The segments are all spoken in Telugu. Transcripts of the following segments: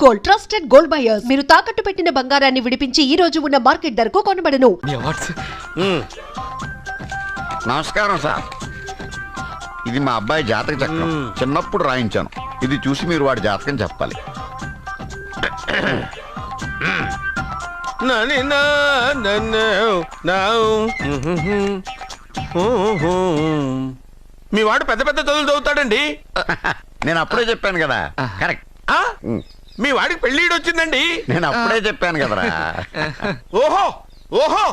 Gold trusted gold buyers. మీరు తాకట్టు పెట్టిన బంగారాన్ని విడిపించి ఈ రోజు ఉన్న మార్కెట్ ధరకు కొనబడను. నమస్కారం సార్. ఇది మా అబ్బాయి జాతక చక్రం. చిన్నప్పుడు రాయించాను. ఇది చూసి మీరు వాడి జాతకం చెప్పాలి. మీ వాడు పెద్ద పెద్ద చదువులు చదువుతాడండి. నేను అప్పుడే చెప్పాను కదా. కరెక్ట్. మీ వాడికి పెళ్ళిడు వచ్చిందండి. నేను అప్పుడే చెప్పాను కదరా. ఓహో ఓహో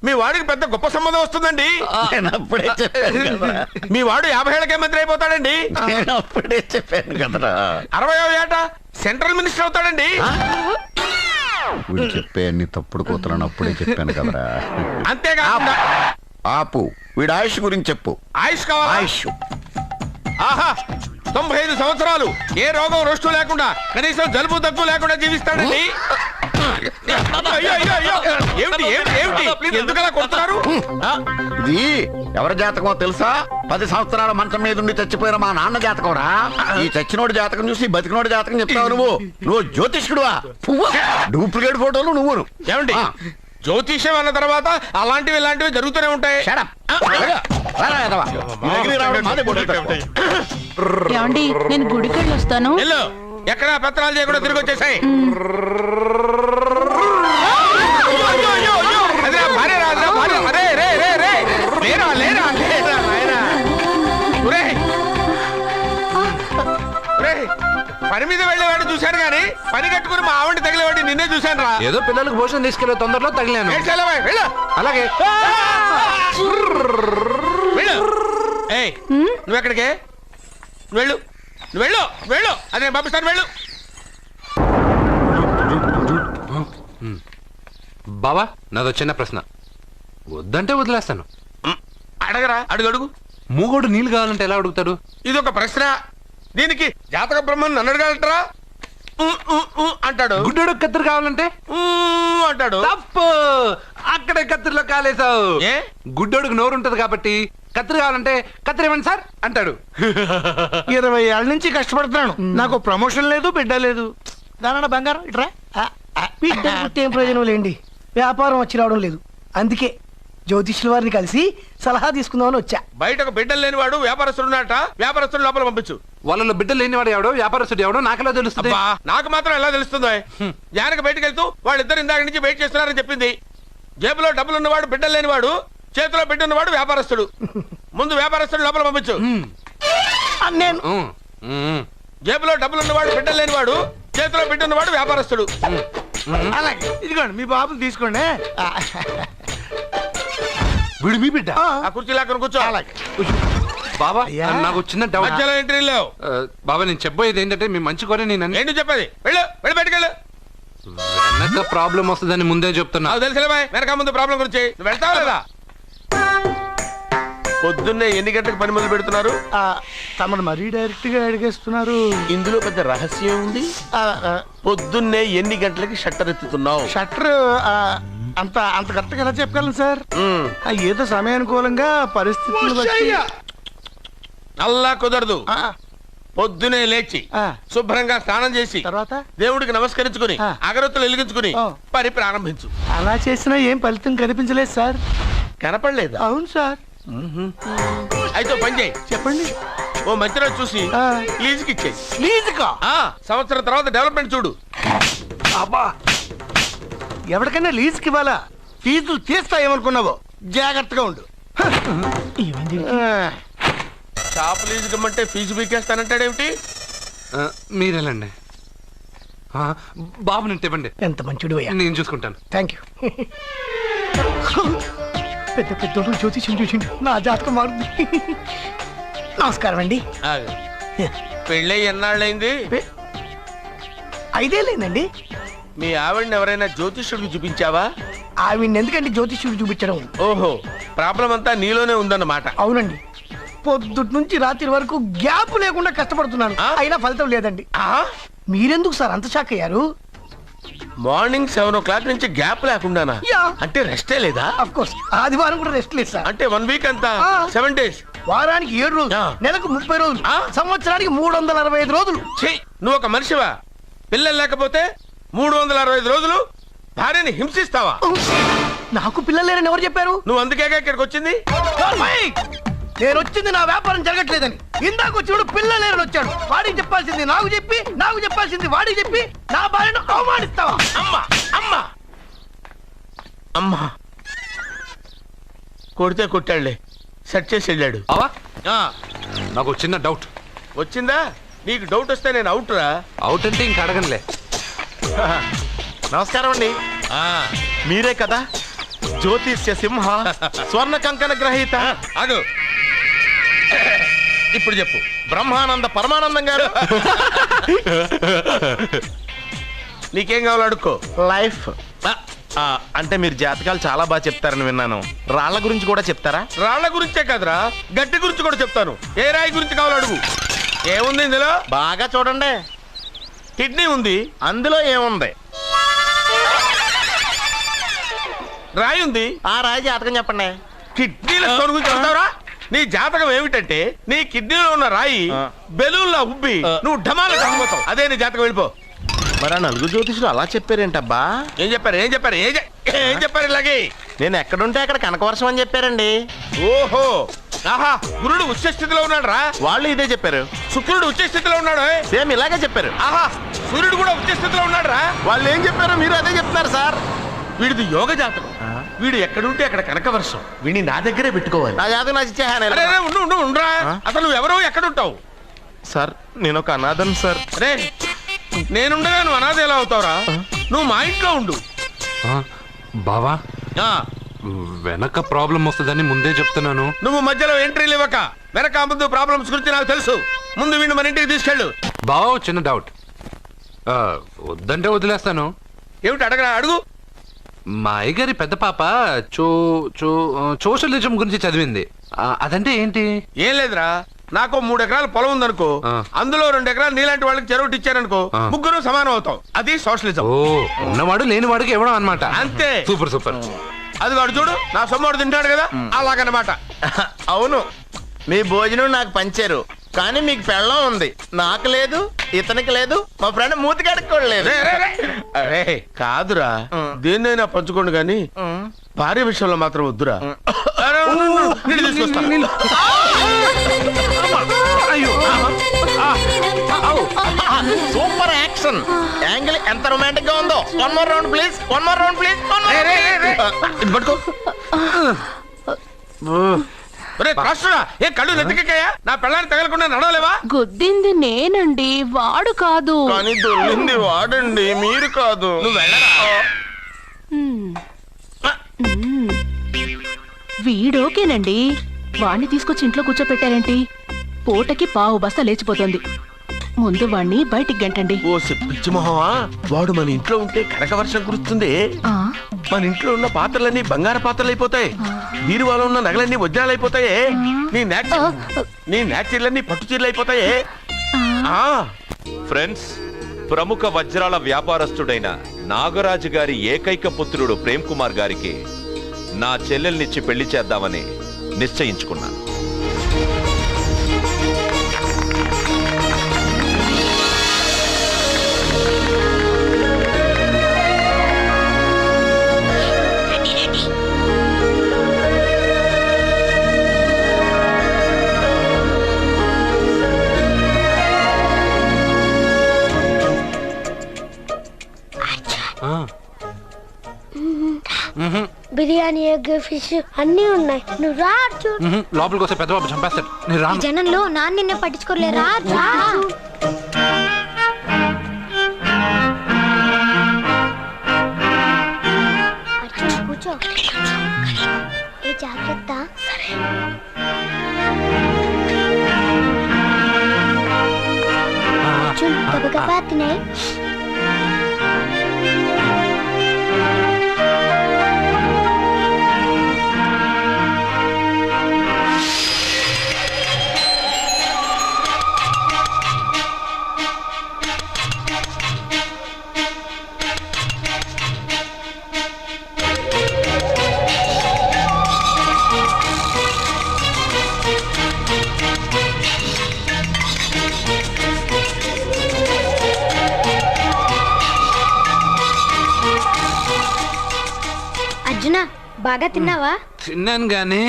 మీ వాడికి పెద్ద గొప్ప సంబంధం వస్తుందండి. నేను అప్పుడే చెప్పాను కదా. మీ వాడు 50 ఏళ్ళకే మంత్రి అయిపోతాడండి. నేను అప్పుడే చెప్పాను కదరా. 60వ ఏట సెంట్రల్ మినిస్టర్ అవుతాడండి. వీడు చెప్పే అన్ని తప్పుడు కూతులను అప్పుడే చెప్పాను కదరా. అంతేకాదు ఆపు. వీడి ఆయుష్ గురించి చెప్పు. ఆయుష్ కావాలి. ఆయుష్ ఆహా 95 సంవత్సరాలు ఏ రోగం రోస్టు లేకుండా కనీసం జలుబు దగ్గు లేకుండా జీవిస్తాడండి. ఎందుకలా కొడుతున్నారు? ఇది ఎవరి జాతకమో తెలుసా? 10 సంవత్సరాల మంచం మీద ఉండి చచ్చిపోయిన మా నాన్న జాతకం రా. ఈ చచ్చినోడి జాతకం చూసి బతికినోడి జాతకం చెప్తావు నువ్వు జ్యోతిష్కుడువా? డూప్లికేట్ ఫోటోలు నువ్వును. ఏమండి జ్యోతిష్యం అన్న తర్వాత అలాంటివి ఇలాంటివి జరుగుతూనే ఉంటాయి. ఏమండి నేను గుడికి వెళ్ళి వస్తాను. ఎక్కడ పత్రాలు చేయకుండా తిరిగి వచ్చేసాయి. పని మీద వెళ్ళేవాడిని చూశాను గానీ పని కట్టుకుని మా ఆవిడ తగిలేవాడి నిన్నే చూశాను రా. ఏదో పిల్లలకు భోజనం తీసుకెళ్లే తొందరలో తగిలాను. అలాగే నువ్వెక్కడికే? వెళ్ళు వెళ్ళు వెళ్ళు. అదే పంపిస్తాను. వెళ్ళు. బావా నాదో చిన్న ప్రశ్న. వద్దంటే వదిలేస్తాను. అడగరా. అడుగు అడుగు. మూగోడు నీళ్ళు కావాలంటే ఎలా అడుగుతాడు? ఇది ఒక ప్రశ్న. దీనికి జాతక బ్రహ్మను నన్ను అడగలటరా అంటాడు. గుడ్డోడు కత్తిరి కావాలంటే అంటాడు. తప్పు. అక్కడే కత్తిరిలో కాలేసావు. గుడ్డోడుకు నోరు ఉంటది కాబట్టి కత్తిరి కావాలంటే కత్తిరి ఇవ్వండి సార్ అంటాడు. 20 ఏళ్ళ నుంచి కష్టపడుతున్నాను. నాకు ప్రమోషన్ లేదు, బిడ్డ లేదు. దానన్న బంగారం ఇట్రా. బిడ్డ ఏం ప్రయోజనం లేండి. వ్యాపారం వచ్చి రావడం లేదు. అందుకే జ్యోతిష్యుల వారిని కలిసి సలహా తీసుకుందామని వచ్చా. బయటకు బిడ్డలు లేనివాడు వ్యాపారస్తుడు ఉన్నట. వ్యాపారస్తుడు లోపల పంపించు. వాళ్ళలో బిడ్డలు లేనివాడు ఎవడో వ్యాపారస్తుడు ఎవడో నాకెలా తెలుస్తుంది? నాకు మాత్రం ఎలా తెలుస్తుందో? జానకి బయటకు వెళ్తూ వాళ్ళిద్దరు ఇందాక నుంచి వెయిట్ చేస్తున్నారని చెప్పింది. జేబులో డబ్బులు ఉన్నవాడు బిడ్డలు లేనివాడు, చేతిలో బిడ్డ ఉన్నవాడు వ్యాపారస్తుడు. ముందు వ్యాపారస్తుడు లోపల పంపించు. నేను జేబులో డబ్బులు ఉన్నవాడు బిడ్డలు లేనివాడు, చేతిలో బిడ్డ ఉన్నవాడు వ్యాపారస్తుడు. అలాగే ఇదిగోండి మీ బాబుని తీసుకోండి. వీడు మీ బిడ్డ? ఆ కుర్చీలో అక్కడ కూర్చో. అలాగే బాబా నాకు చిన్న డౌట్. మధ్యలో ఎంట్రీ లేవు. బాబా నేను చెప్పబోయేది ఏంటంటే మీ మంచి కోరే నేను ఏంటి చెప్పేది? వెళ్ళు వెళ్ళి బయటకెళ్ళు. వెనక ప్రాబ్లం వస్తుందని ముందే చెప్తున్నా. తెలుసులే బాయ్. వెనక ముందు ప్రాబ్లం గురించి నువ్వు వెళ్తావా లేదా? పొద్దున్నే ఎన్ని గంటలకు పని మొదలు పెడుతున్నారు? తమను మరీ డైరెక్ట్ గా అడిగేస్తున్నారు. ఇందులో పెద్ద రహస్యం ఉంది. పొద్దున్నే ఎన్ని గంటలకి షట్టర్ ఎత్తుతున్నావు? షట్టర్ అంత కరెక్ట్ గా ఎలా చెప్పగలను సార్? ఏదో సమయానుకూలంగా పరిస్థితులు బట్టి. అల్లా కుదరదు. పొద్దునే లేచి శుభ్రంగా స్నానం చేసి తర్వాత దేవుడికి నమస్కరించుకుని అగరొత్తులు వెలిగించుకుని పని ప్రారంభించు. అలా చేసినా ఏం ఫలితం కనిపించలేదు సార్. కనపడలేదు? అవును సార్. అయితే పని చేయి. చెప్పండి. ఓ మంచి రోజు చూసి లీజుకి ఇచ్చేయి. లీజుకా? సంవత్సరం తర్వాత డెవలప్మెంట్ చూడు. అబ్బా ఎవరికైనా లీజుకి ఇవ్వాలా? ఫీజులు తీస్తాయేమనుకున్నావో? జాగ్రత్తగా ఉండు. షాప్ లీజుకి ఇమ్మంటే ఫీజు పీకేస్తానంటాడేమిటి? మీరేలండి బాబు నేను ఇవ్వండి. ఎంత మంచిడు అయ్యా. నేను చూసుకుంటాను. Thank you. పెద్ద పెద్దోడు జ్యోతిష్యం చూసిండు. నా జాతకం మారుంది. నమస్కారం అండి. పెళ్ళై ఎన్నాళ్ళైంది? 5 ఏళ్ళైందండి. మీ ఆవిడని ఎవరైనా జ్యోతిష్యుడికి చూపించావా? ఆవిడ్ని ఎందుకంటే జ్యోతిష్యుడు చూపించడం? ఓహో ప్రాబ్లం అంతా నీలోనే ఉందన్నమాట. అవునండి. పొద్దుటి నుంచి రాత్రి వరకు గ్యాప్ లేకుండా కష్టపడుతున్నాను. అయినా ఫలితం లేదండి. మీరెందుకు సార్ అంత షాక్ అయ్యారు? మార్నింగ్ 7 o'clock నుంచి గ్యాప్ లేకుండానా? అంటే రెస్టే లేదా? ఆఫ్ కోర్స్ ఆదివారం కూడా రెస్ట్ లేదు సార్. అంటే 1 week అంతా 7 days. వారానికి 7 రోజులు, నెలకు 30 రోజులు, సంవత్సరానికి 365 రోజులు. నువ్వు ఒక మనిషివా? పిల్లలు లేకపోతే 365 రోజులు భార్యని హింసిస్తావా? నాకు పిల్లలు లేరని ఎవరు చెప్పారు? నువ్వు అందుకేగా ఇక్కడికి వచ్చింది. నేను వచ్చింది నా వ్యాపారం జరగట్లేదని. ఇందాక వచ్చినప్పుడు పిల్లలు లేరని వచ్చాడు. వాడికి చెప్పాల్సింది నాకు చెప్పి, నాకు చెప్పాల్సింది వాడికి చెప్పి నా భార్యను అవమానిస్తావా? అమ్మా అమ్మా అమ్మా కొడితే కొట్టాడులే, సెట్ చేసి వెళ్ళాడు. బావా ఆ, నాకు చిన్న డౌట్. వచ్చిందా? నీకు డౌట్ వస్తే నేను అవుట్ రా. అవుట్ అంటే ఇంక అడగనులే. నమస్కారం అండి. మీరే కదా జ్యోతిష్య సింహ స్వర్ణ కంకణ గ్రహీత? అదు ఇప్పుడు చెప్పు. బ్రహ్మానంద పరమానందం గారు. నీకేం కావాలో అడుక్కో. లైఫ్ అంటే మీరు జాతకాలు చాలా బాగా చెప్తారని విన్నాను. రాళ్ల గురించి కూడా చెప్తారా? రాళ్ల గురించే కాదురా, గట్టి గురించి కూడా చెప్తాను. ఏ రాయి గురించి కావాలో అడుగు. ఏముంది ఇందులో? బాగా చూడండి. కిడ్నీ ఉంది. అందులో ఏముంది? రాయి ఉంది. ఆ రాయి జాతకం చెప్పండి. కిడ్నీల స్టోన్ గురించి చెప్తావురా? నీ జాతకం ఏమిటంటే నీ కిడ్నీలో ఉన్న రాయి బెలూన్లా ఉబ్బి నువ్వు ఢమాల చచ్చిపోతావు. అదే నీ జాతకం. వెళ్ళిపో. మరి ఆ నలుగురు జ్యోతిషులు అలా చెప్పారేంటబ్బా? ఏం చెప్పారు? ఏం చెప్పారు? ఏం చెప్పారు? ఇలాగే నేను ఎక్కడుంటే అక్కడ కనకవర్షం అని చెప్పారండి. ఓహో, ఆహా, గురుడు ఉచ్చ స్థితిలో ఉన్నాడు రా. వాళ్ళు ఇదే చెప్పారు. శుక్రుడు ఉచ్చ స్థితిలో ఉన్నాడు. సేమ్ ఇలాగే చెప్పారు. ఆహా, సూర్యుడు కూడా ఉచ్చ స్థితిలో ఉన్నాడు రా. వాళ్ళు ఏం చెప్పారో మీరు అదే చెప్తున్నారు సార్. వీడిది యోగ జాతకం. వీడు ఎక్కడుంటే అక్కడ కనకవర్షం. వీడిని నా దగ్గరే పెట్టుకోవాలి. నా జాతకం నాకు ఇచ్చేహాను. అరే, ఉండరా. అసలు నువ్వెవరో ఎక్కడుంటావు? సార్ నేను ఒక అనాథం సార్. అరే, నేనుండగా నువ్వు అనాథ ఎలా అవుతావురా? నువ్వు మా ఇంట్లో ఉండు. బావా ఆ, వెనక ప్రాబ్లం వస్తుందని ముందే చెప్తున్నాను. నువ్వు మధ్యలో ఎంట్రీలు ఇవ్వక. వెనక ముందు ప్రాబ్లమ్స్ గురించి నాకు తెలుసు. ముందు వీడిని మన ఇంటికి తీసుకెళ్ళు. బావా చిన్న డౌట్. వద్దంటే వదిలేస్తాను. ఏమిటి అడగరా? అడుగు. మా అయ్యగారి పెద్ద పాప సోషలిజం గురించి చదివింది. అదంటే ఏంటి? ఏం లేదురా, నాకు 3 ఎకరాల పొలం ఉందనుకో, అందులో 2 ఎకరాలు నీలాంటి వాళ్ళకి చెరువు ఇచ్చారనుకో, ముగ్గురు సమానం అవుతాం. అది సోషలిజం. ఓ, ఉన్నవాడు లేనివాడికి ఇవ్వడం అన్నమాట. అంతే. Super super. అది వాడు చూడు, నా సొమ్మడు తింటాడు కదా, అలాగనమాట. అవును, మీ భోజనం నాకు పంచారు, కానీ మీకు పెళ్ళం ఉంది. నాకు లేదు, ఇతనికి లేదు, మా ఫ్రెండ్ మూతి కడుక్కోలేదు. అరే కాదురా, దేన్నైనా పంచుకోండి గాని భార్య విషయంలో మాత్రం వద్దురా. నీళ్ళు తీసుకొస్తాను. సూపర్ యాక్షన్ యాంగిల్ ఎంత రొమాంటిక్ గా ఉందో. One more round please, one more round please. ఇది పట్టుకో. ఏ కళ్ళు నెత్తికెక్కాయా? నా పెళ్ళాన్ని తగలకుండా నడవలేవా? గుద్దింది నేనండి, వాడు కాదు. కానీ దొల్లింది వాడండి, మీరు కాదు. నువ్వు వెళ్ళరా. వీడోకేనండి, వాణ్ణి తీసుకొచ్చి ఇంట్లో కూర్చోపెట్టారేంటి? పూటకి పావు బస్తా లేచిపోతుంది. ముందు వాణ్ణి బయటికి గంటండి. ఓ పిచ్చి మొహమా, వాడు మన ఇంట్లో ఉంటే కనక వర్షం కురుస్తుంది. మన ఇంట్లో ఉన్న పాత్రలన్నీ బంగారు పాత్రలు అయిపోతాయి. బీరువాలో ఉన్న నగలన్నీ వజ్రాలు అయిపోతాయి. నీ నాచీర్లన్నీ పట్టు చీరలు అయిపోతాయి. ఫ్రెండ్స్, ప్రముఖ వజ్రాల వ్యాపారస్తుడైన నాగరాజు గారి ఏకైక పుత్రుడు ప్రేమ్ కుమార్ గారికి నా చెల్లెల్నిచ్చి పెళ్లి చేద్దామని నిశ్చయించుకున్నాను. బిర్యానీ, ఎగ్, ఫిష్ అన్నీ ఉన్నాయి. నువ్వు రా చూడు. లోపలికి వస్తే పెద్ద బాబు చంపేస్తాడు. నేను రాను. జనంలో నాన్న నిన్నే పట్టించుకోలే. రా రా. అర్జున్ కూర్చో. ఏ జాగ్రత్త. అర్జున్ గబగబా తినేయ్. బాగా తిన్నావా? తిన్నాను గానీ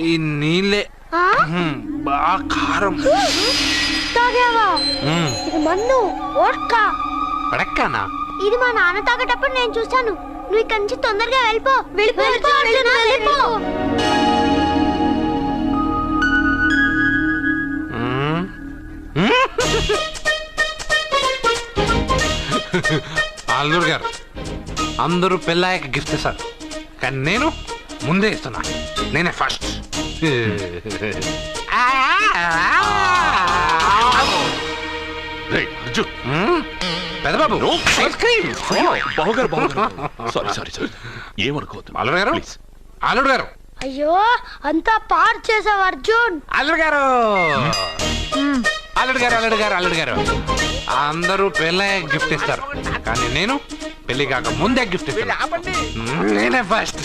ఈ నీళ్ళే ఆ? బాగా కారం. తాగావా? ఇది మన్ను ఓట్కా. పడక్కానా? ఇది మా నాన్న తాగేటప్పుడు నేను చూశాను. నువ్వు ఇక్కడి నుంచి తొందరగా వెళ్ళిపో. వెళ్ళిపో అర్జున, వెళ్ళిపో. అల్లుడు గారు అందరూ పెళ్ళాయక గిఫ్ట్ ఇస్తారు, కానీ నేను ముందే ఇస్తున్నా. నేనే ఫస్ట్. పెద్దబాబు ఐస్ క్రీమ్. సారీ ఏమనుకోవద్దు. అల్లుడు గారు, అల్లుడు గారు, అయ్యో అంతా పాడు చేసావు అర్జున్. అల్లుడు గారు, అల్లుడు గారు, అల్లుడు గారు, అల్లుడు గారు, అందరూ పెళ్ళాయక గిఫ్ట్ ఇస్తారు, కానీ నేను పెళ్లి కాక ముందే గిఫ్ట్ ఇస్తాను. నేనే ఫస్ట్.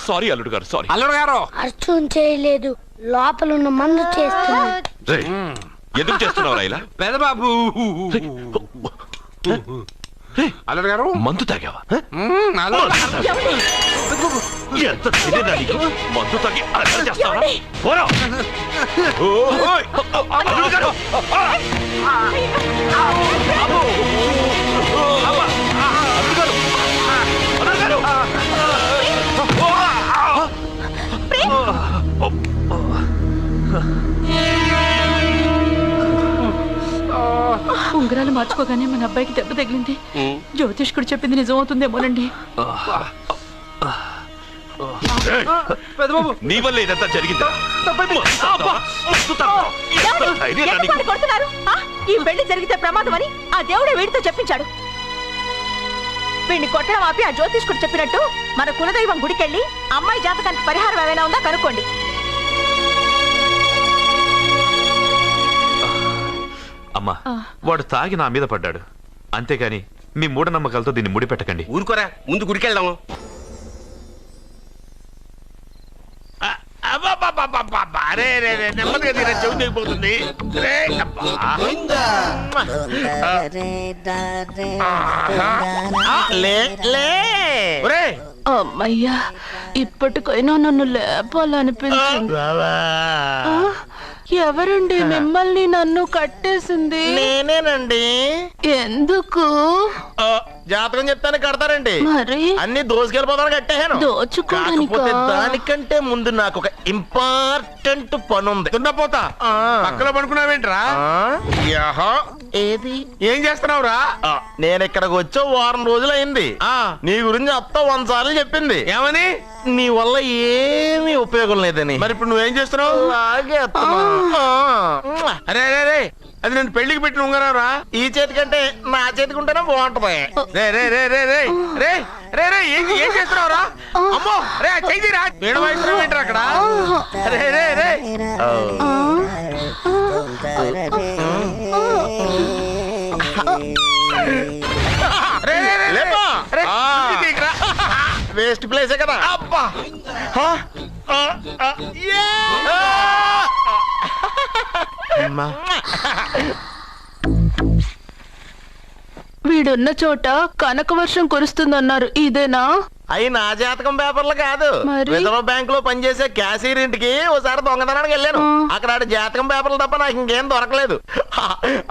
సారీ అల్లుడు గారు, సారీ. అల్లుడు గారు, అర్జున్ చేయలేదు, లోపల ఉన్న మందు చేస్తుంది. ఎందుకు చేస్తున్నావు ఇలా? పెద్దబాబు. అల్లుడు గారు, మందు తాగావా? అల్లుడు ఎంత ధైర్యం నీకు? మందు తాగి అల్లరి చేస్తావా? పోరా! ఓయ్! అల్లుడు గారు! ఉంగరాలు మార్చుకోగానే మన అబ్బాయికి దెబ్బ తగిలింది. జ్యోతిష్కుడు చెప్పింది నిజమవుతుందేమోనండి. నీ వల్ల ఇదంతా జరిగిందా? ఈ పెళ్లి జరిగితే ప్రమాదం అని ఆ దేవుడే వీడితో చెప్పించాడు. వీడిని కొట్టడం ఆపి ఆ జ్యోతిష్కుడు చెప్పినట్టు మన కులదైవం గుడికెళ్ళి అమ్మాయి జాతకానికి పరిహారం ఏమైనా ఉందా కనుక్కోండి. అమ్మా, వాడు తాగి నా మీద పడ్డాడు, అంతేగాని మీ మూఢనమ్మకాలతో దీన్ని ముడిపెట్టకండి. ఊరుకోరా, ముందు గుడికెళ్దాము. నెమ్మదిగా తీరా, చెవి తెగిపోతుంది. అమ్మయ్యా, ఇప్పటికైనా నన్ను లేపాలనిపించింది. ఎవరండి మిమ్మల్ని నన్ను కట్టేసింది? నేనేనండి. ఎందుకు? జాతకం చెప్తాను కడతారండి. మరి అన్ని దోసుకెళ్ళిపోతాను కట్టేహాను. కాకపోతే దానికంటే ముందు నాకు ఒక ఇంపార్టెంట్ పని ఉంది. దున్నపోతా పక్కలో పడుకున్నావేంట్రా? ఏది ఏం చేస్తున్నావురా? నేను ఇక్కడికి వచ్చే వారం రోజులు అయింది. నీ గురించి అత్త 100 సార్లు చెప్పింది. ఏమని? నీ వల్ల ఏమీ ఉపయోగం లేదని. మరి ఇప్పుడు నువ్వేం చేస్తున్నావు? అలాగే అరే అరే అది నేను పెళ్లికి పెట్టిన ఉంగరారా? ఈ చేతి కంటే నా చేతికి ఉంటేనే బాగుంటది. రే రే రే రే రే రే రే రే ఏం చేస్తున్నావురా? అమ్మో రే చెయ్యిరా, వీణ వాయిస్తున్నావు ఏంట్రా అక్కడ? రే రే రే వేస్ట్ ప్లేసే కదా. అబ్బా వీడున్న చోట కనక వర్షం కురుస్తుందన్నారు, ఇదేనా? అయి నా జాతకం పేపర్లు కాదు. మరి? రిజర్వ్ బ్యాంక్ లో పనిచేసే క్యాషియర్ ఇంటికి ఓసారి దొంగతనానికి వెళ్ళాను. అక్కడ ఆడ జాతకం పేపర్లు తప్ప నాకు ఇంకేం దొరకలేదు.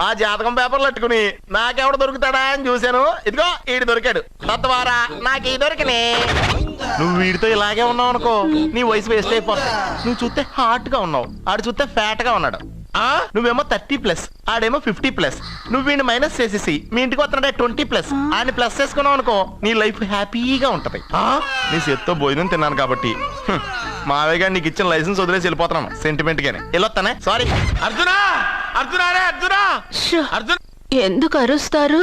ఆ జాతకం పేపర్లు పట్టుకుని నాకెవడు దొరుకుతాడా అని చూశాను. ఇదిగో ఈడు దొరికాడు. తత్వారా నాకు ఈ దొరికినే. నువ్వు వీడితో ఇలాగే ఉన్నావు అనుకో, నీ వయసు వేస్ట్ అయిపోతుంది. నువ్వు చూస్తే హాట్ గా ఉన్నావు, ఆడు చూస్తే ఫ్యాట్ గా ఉన్నాడు. నువ్వేమో 30+, ఆడేమో 50+. నువ్వు వీడిని మైనస్ చేసేసి మీ ఇంటికి వస్తున్నాడే 20+, ఆయన ప్లస్ చేసుకున్నావు అనుకో, నీ లైఫ్ హ్యాపీగా ఉంటది. నీ చేత్తో భోజనం తిన్నాను కాబట్టి మావయ్య గారు నీకు ఇచ్చిన లైసెన్స్ వదిలేసి వెళ్ళిపోతున్నాను సెంటిమెంట్ గానే. వెళ్ళొస్తానే. సారీ. అర్జునా, అర్జునా రే అర్జునా, అర్జున. ఎందుకు అరుస్తారు?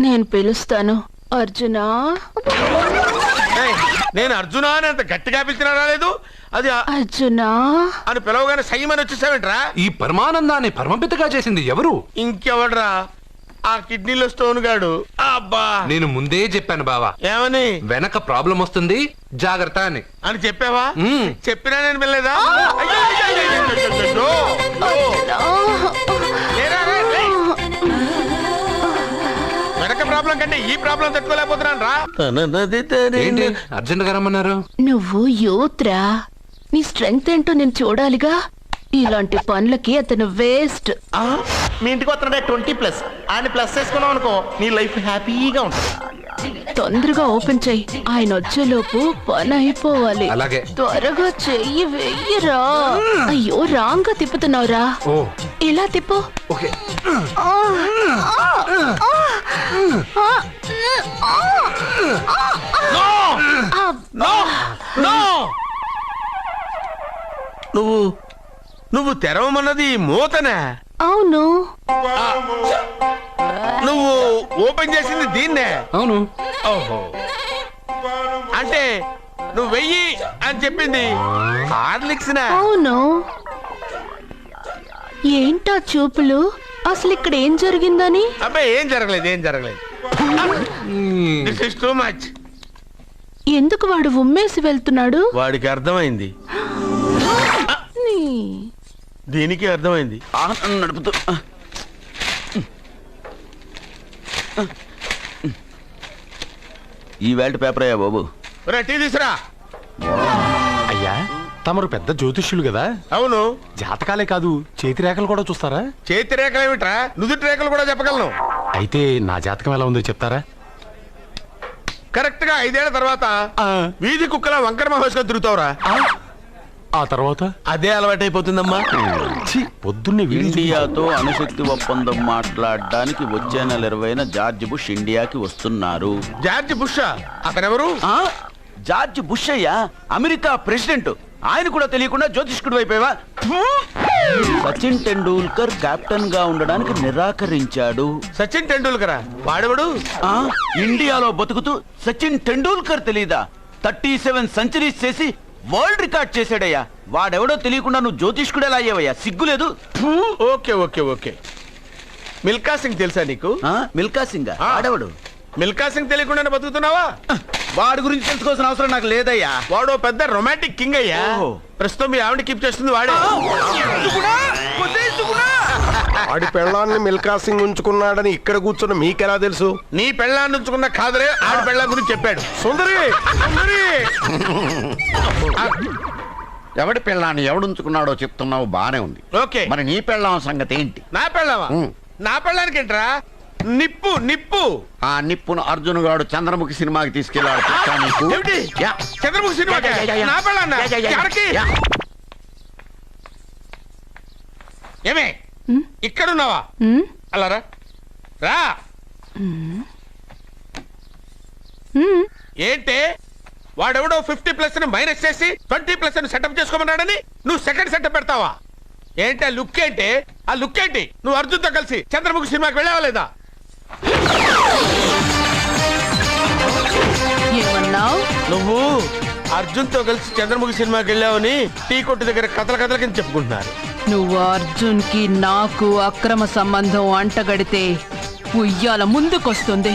నేను పిలుస్తాను. అర్జునా. నేను అర్జునా అని అంత గట్టిగా పిలిచినా రాలేదు. అది అర్జునా అని పిలవగానే సైమని వచ్చేసావేంట్రా? ఈ పరమానందాన్ని పరమపితగా చేసింది ఎవరు? ఇంకెవడ్రా? ఆ కిడ్నీలో స్టోన్ గాడు. అబ్బా, నేను ముందే చెప్పాను బావా, ఏమని? వెనక ప్రాబ్లం వస్తుంది, జాగ్రత్త అని. అని చెప్పావా? చెప్పినా నేను వెళ్ళలేదా? అర్జునా. ప్రాబ్లం తట్టుకోలేకపోతున్నాను రా. ఏంటి అర్జెంట్ గా రమ్మన్నారు? నువ్వు యూత్రా, నీ స్ట్రెంగ్త్ ఏంటో నేను చూడాలిగా. ఇలాంటి పనులకి అతను వేస్ట్. మీ ఇంటికి వస్తున్నాడే 20+. ఆయన ప్లస్ చేసుకున్నావు అనుకో నీ లైఫ్ హ్యాపీగా ఉంటుంది. తొందరగా ఓపెన్ చెయ్యి, ఆయన వచ్చేలోపు పని అయిపోవాలి. అలాగే. త్వరగా చెయ్యి వెయ్యరా. అయ్యో రాంగ్ గా తిప్పుతున్నావురా. ఓ ఇలా తిప్పు. ఓకే. నువ్వు తెరవమన్నది మూతనే. అవును. నువ్వు ఓపెన్ చేసింది దీన్నే. అవును. ఓహో, అంటే నువ్వు వెయ్యి అని చెప్పింది హార్లిక్స్. అవును. ఏంటా చూపులు? అసలు ఇక్కడ ఏం జరిగిందని? అబ్బాయి ఏం జరగలేదు. This is too much. ఎందుకు వాడు ఉమ్మేసి వెళ్తున్నాడు? వాడికి అర్థమైంది, దీనికి అర్థమైంది. నడుపుతూ ఈ వేల్ట్ పేపర్ అయ్యా బాబు. టీ తీసురా. అయ్యా తమరు పెద్ద జ్యోతిష్యులు కదా. అవును. జాతకాలే కాదు చేతి రేఖలు కూడా చూస్తారా? చేతి రేఖలు ఏమిట్రా, నుదుటి రేఖలు కూడా చెప్పగలను. అయితే నా జాతకం ఎలా ఉందో చెప్తారా? కరెక్ట్ గా 5 ఏళ్ల తర్వాత వీధి కుక్కల వంకర మహేష్గా తిరుగుతావురా. ఆ తర్వాత అదే అలవాటైపోతుందమ్మా. పొద్దున్నే ఇండియాతో అణుశక్తి ఒప్పందం మాట్లాడడానికి వచ్చే నెల 20న జార్జ్ బుష్ ఇండియాకి వస్తున్నారు. జార్జ్ బుష్ అతనెవరు? జార్జ్ బుష్ అయ్యా, అమెరికా ప్రెసిడెంట్. ఆయన కూడా తెలియకుండా జ్యోతిష్కుడు వైపోయావా? సచిన్ టెండూల్కర్ కెప్టెన్ గా ఉండడానికి నిరాకరించాడు. సచిన్ టెండూల్కరా? వాడెవడు? ఇండియాలో బతుకుతూ సచిన్ టెండూల్కర్ తెలీదా? 37 సెంచరీస్ చేసి వరల్డ్ రికార్డ్ చేశాడయ్యా. వాడెవడో తెలియకుండా నువ్వు జ్యోతిష్కుడు ఎలా అయ్యావయ్యా? సిగ్గులేదు. Okay okay okay. Milkha Singh తెలుసా నీకు? మిల్కా సింగ్ వాడెవడు? మిల్కా సింగ్ తెలియకుండా బతుకుతున్నావా? వాడి గురించి తెలుసుకోవాల్సిన అవసరం నాకు లేదయ్యా. వాడు పెద్ద రొమాంటిక్ కింగ్ అయ్యా. ప్రస్తుతం మీ ఆవిడ కీప్ చేస్తుంది వాడే. వాడి పెళ్ళాన్ని మిల్కా సింగ్ ఉంచుకున్నాడని ఇక్కడ కూర్చున్న మీకెలా తెలుసు? నీ పెళ్ళాన్ని ఉంచుకున్న కాదరే ఆడి పెళ్ళ గురించి చెప్పాడు. సుందరి ఎవడి పెళ్ళాన్ని ఎవడుంచుకున్నాడో చెప్తున్నావు, బానే ఉంది. ఓకే, మరి నీ పెళ్ళాం సంగతి ఏంటి? నా పెళ్ళావా? నా పెళ్ళానికి ఏంట్రా? నిప్పు నిప్పు. ఆ నిప్పును అర్జున్ గాడు చంద్రముఖి సినిమాకి తీసుకెళ్ళాడు. చంద్రముఖి సినిమా నా పెళ్ళాన్న ఏమే ఇక్కడున్నావా? అలా రా రా. ఏంటే వాడెవడో 50+ మైనస్ చేసి 20+ సెటప్ చేసుకోమన్నాడని నువ్వు సెకండ్ సెటప్ పెడతావా? ఏంటి ఆ లుక్? ఏంటి ఆ లుక్? ఏంటి నువ్వు అర్జున్తో కలిసి చంద్రముఖి సినిమాకి వెళ్ళావా లేదా? నువ్వు అర్జున్తో కలిసి చంద్రముఖి సినిమాకి వెళ్ళావని టీ కొట్టు దగ్గర కథల కింద చెప్పుకుంటున్నారు. నువ్వు అర్జున్ కి నాకు అక్రమ సంబంధం అంటగడితే ఉయ్యాల ముందుకొస్తుంది.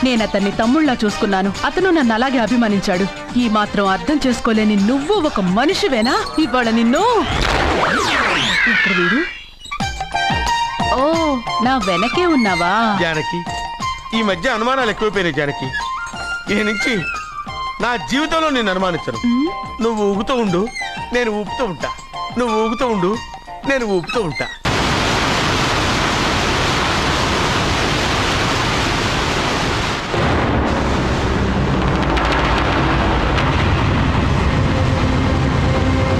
నేను అతన్ని తమ్ముళ్ళ చూసుకున్నాను. అతను నన్ను అలాగే అభిమానించాడు. ఈ మాత్రం అర్థం చేసుకోలేని నువ్వు ఒక మనిషివేనా? ఇవాళ నిన్ను వీడు. ఓ నా వెనకే ఉన్నావా? జానకి, ఈ మధ్య అనుమానాలు ఎక్కువైపోయినాయి జానకి. ఈ నుంచి నా జీవితంలో నేను అనుమానించను. నువ్వు ఊగుతూ ఉండు, నేను ఊపుతూ ఉంటా. నువ్వు ఊగుతూ ఉండు, నేను ఊపుతూ ఉంటా.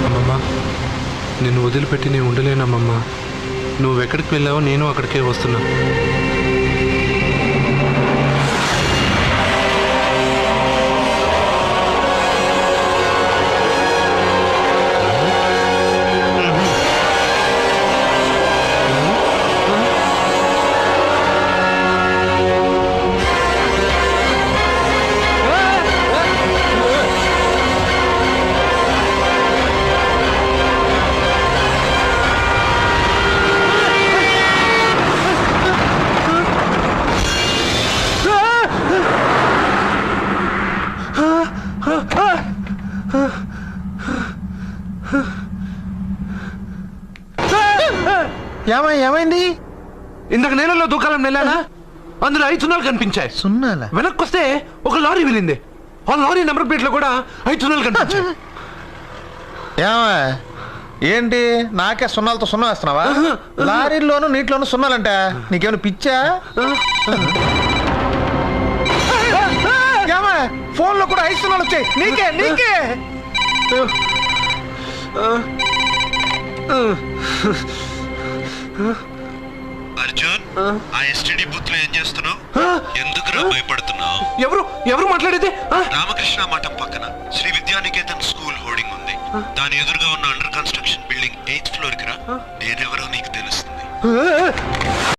అమ్మమ్మ, నిన్ను వదిలిపెట్టి నేను ఉండలేనమ్మమ్మ. నువ్వెక్కడికి వెళ్ళావో నేను అక్కడికే వస్తున్నా. ఏమైంది? ఇందాక నేలలో దూకాలం వెళ్ళానా? అందులో 5 సున్నాలు కనిపించాయి. సున్నాలా? వెనక్కి వస్తే ఒక లారీ వెళ్ళింది. ఆ లారీ నెంబర్ ప్లేట్ లో కూడా 5 సున్నాలు కనిపించాయి. ఏమా ఏంటి నాకే సున్నాలతో సున్నా వేస్తున్నావా? లారీల్లోనూ నీటిలోనూ సున్నాలంట. నీకేమైనా పిచ్చా? ఏమా ఫోన్ లో కూడా 5 సున్నాలు వచ్చాయి. నీకే నీకే అర్జున్, ఆ ఎస్టీడీ బూత్ లో ఏం చేస్తున్నావు? ఎందుకురా భయపడుతున్నావు? ఎవరు మాట్లాడేది? రామకృష్ణ మఠం పక్కన శ్రీ విద్యానికేతన్ స్కూల్ హోర్డింగ్ ఉంది. దాని ఎదురుగా ఉన్న under construction building 8th floor కి రా. నేనెవరో నీకు తెలుస్తుంది.